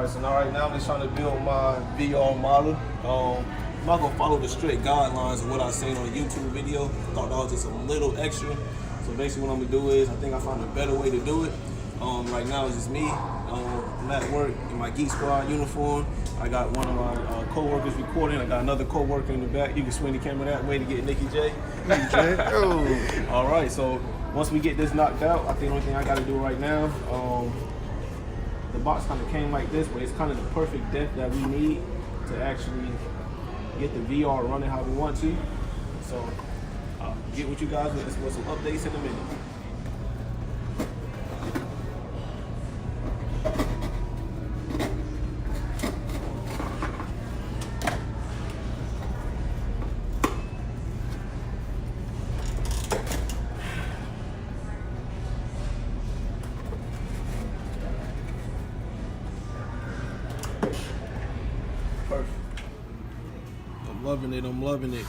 Alright, so now right now I'm just trying to build my VR model. I'm not gonna follow the strict guidelines of what I seen on a YouTube video. Thought that was just a little extra. So basically what I'm gonna do is I think I found a better way to do it. Right now it's just me. I'm at work in my Geek Squad uniform. I got one of my co-workers recording. I got another co-worker in the back. You can swing the camera that way to get Nikki J. Nikki J. Oh. All right, so once we get this knocked out, I think the only thing I gotta do right now, the box kind of came like this, but it's kind of the perfect depth that we need to actually get the VR running how we want to. So I'll get with you guys with some updates in a minute. Perfect. I'm loving it.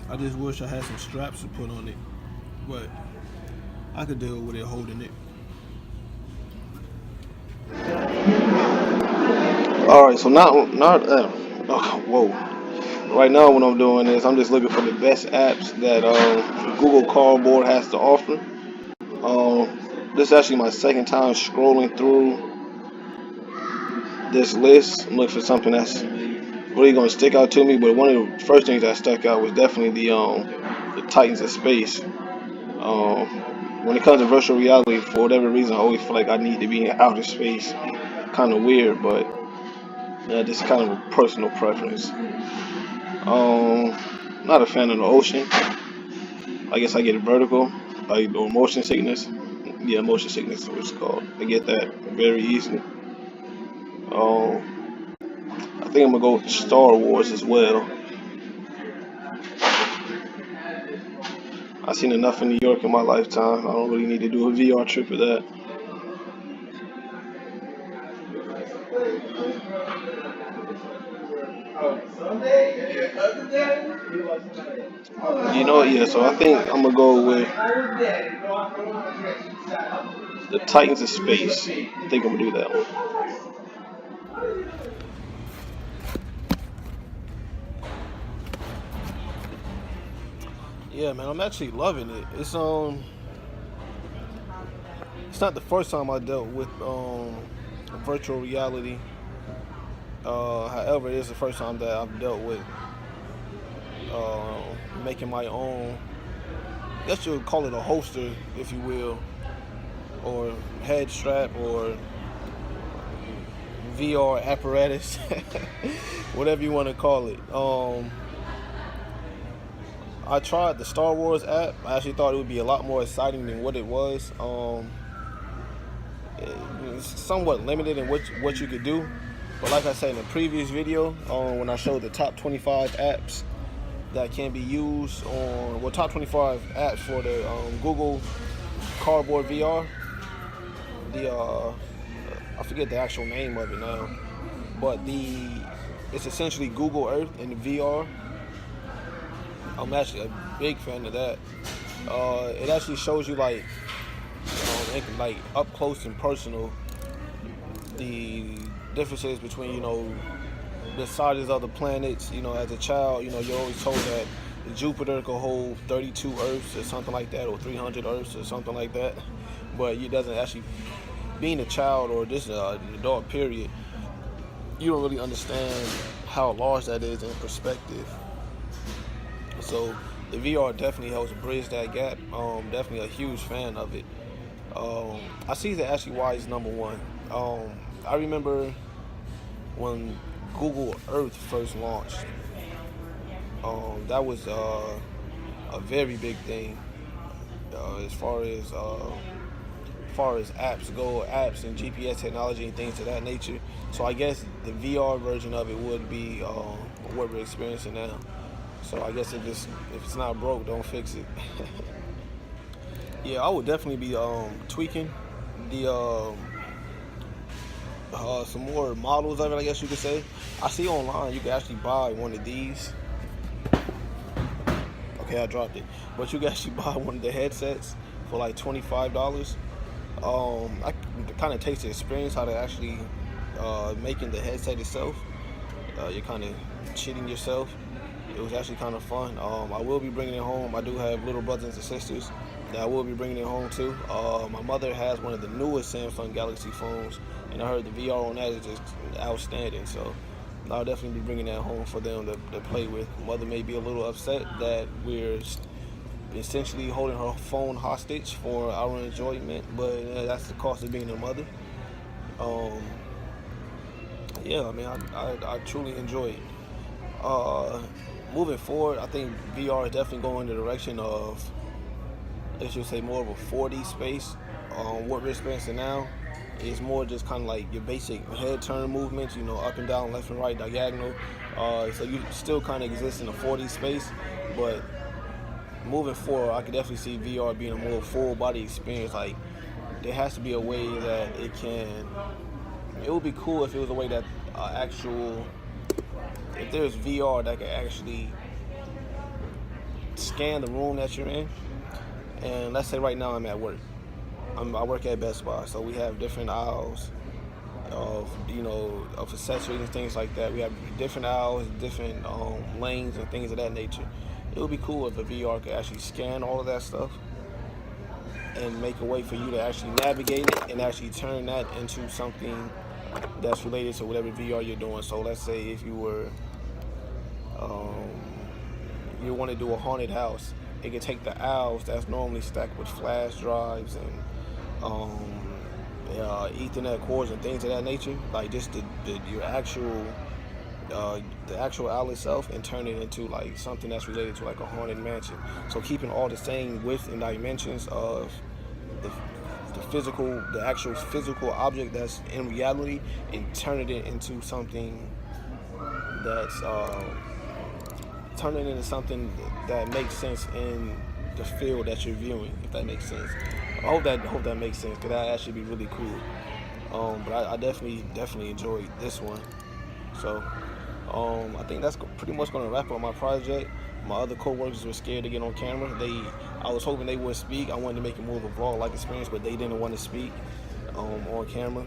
I just wish I had some straps to put on it, but I could deal with it holding it. Alright, so whoa. Right now what I'm doing is I'm just looking for the best apps that Google Cardboard has to offer. This is actually my second time scrolling through this list. I'm looking for something that's really going to stick out to me, but one of the first things that stuck out was definitely the Titans of Space. When it comes to virtual reality, for whatever reason, I always feel like I need to be in outer space. Kind of weird, but this is kind of a personal preference. Not a fan of the ocean. I guess I get vertigo, or motion sickness. Yeah, motion sickness is what it's called. I get that very easily. I think I'm gonna go with Star Wars as well. I've seen enough in New York in my lifetime. I don't really need to do a VR trip for that. You know what? Yeah, so I think I'm gonna go with the Titans of Space. I think I'm gonna do that one. Yeah, man, I'm actually loving it. It's not the first time I dealt with virtual reality. However, it is the first time that I've dealt with making my own, I guess you would call it a holster, if you will, or head strap, or VR apparatus, whatever you want to call it. I tried the Star Wars app. I actually thought it would be a lot more exciting than what it was. It's somewhat limited in what you could do. But like I said in the previous video, when I showed the top 25 apps that can be used on, well, top 25 apps for the Google Cardboard VR. I forget the actual name of it now, but it's essentially Google Earth in the VR. I'm actually a big fan of that. It actually shows you like up close and personal the differences between the sizes of the planets. As a child, you're always told that Jupiter could hold 32 Earths or something like that, or 300 Earths or something like that. But it doesn't actually, being a child or just an adult period, you don't really understand how large that is in perspective. So the VR definitely helps bridge that gap. Definitely a huge fan of it. I see that actually why it's number one. I remember when Google Earth first launched. That was a very big thing as far as apps go, apps and GPS technology and things of that nature. So I guess the VR version of it would be what we're experiencing now. So I guess if it's not broke, don't fix it. Yeah, I would definitely be tweaking the some more models of it, I guess you could say. I see online you can actually buy one of these. Okay, I dropped it. But you can actually buy one of the headsets for like $25. I kind of taste the experience how to actually making the headset itself. You're kind of cheating yourself. It was actually kind of fun. I will be bringing it home. I do have little brothers and sisters that I will be bringing it home to. My mother has one of the newest Samsung Galaxy phones, and I heard the VR on that is just outstanding. So I'll definitely be bringing that home for them to play with. Mother may be a little upset that we're essentially holding her phone hostage for our enjoyment, but that's the cost of being a mother. Um, yeah, I mean, I truly enjoy it. Uh, Moving forward, I think VR is definitely going in the direction of, I should say, more of a 4D space. What we're experiencing now is more just kind of like your basic head turn movements, up and down, left and right, diagonal. So you still kind of exist in a 4D space, but moving forward, I could definitely see VR being a more full body experience. Like, there has to be a way that it can. It would be cool if it was a way that if there's VR that could actually scan the room that you're in. And let's say right now I'm at work. I work at Best Buy, so we have different aisles of accessories and things like that. We have different aisles, different lanes and things of that nature. It would be cool if the VR could actually scan all of that stuff and make a way for you to actually navigate it and actually turn that into something that's related to whatever VR you're doing. So let's say if you want to do a haunted house, it can take the aisles that's normally stacked with flash drives and Ethernet cords and things of that nature, like just your actual the actual aisle itself, and turn it into like something that's related to like a haunted mansion. So keeping all the same width and dimensions of the actual physical object that's in reality, and turning it into something that's that makes sense in the field that you're viewing, if that makes sense. I hope that makes sense, because that actually be really cool. But I definitely enjoyed this one. So I think that's pretty much going to wrap up my project. My other co-workers were scared to get on camera. I was hoping they would speak. I wanted to make it more of a vlog-like experience, but they didn't want to speak on camera.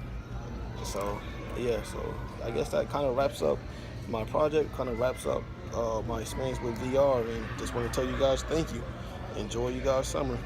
So yeah, so I guess that kind of wraps up my project, kind of wraps up my experience with VR, and just want to tell you guys thank you. Enjoy you guys' summer.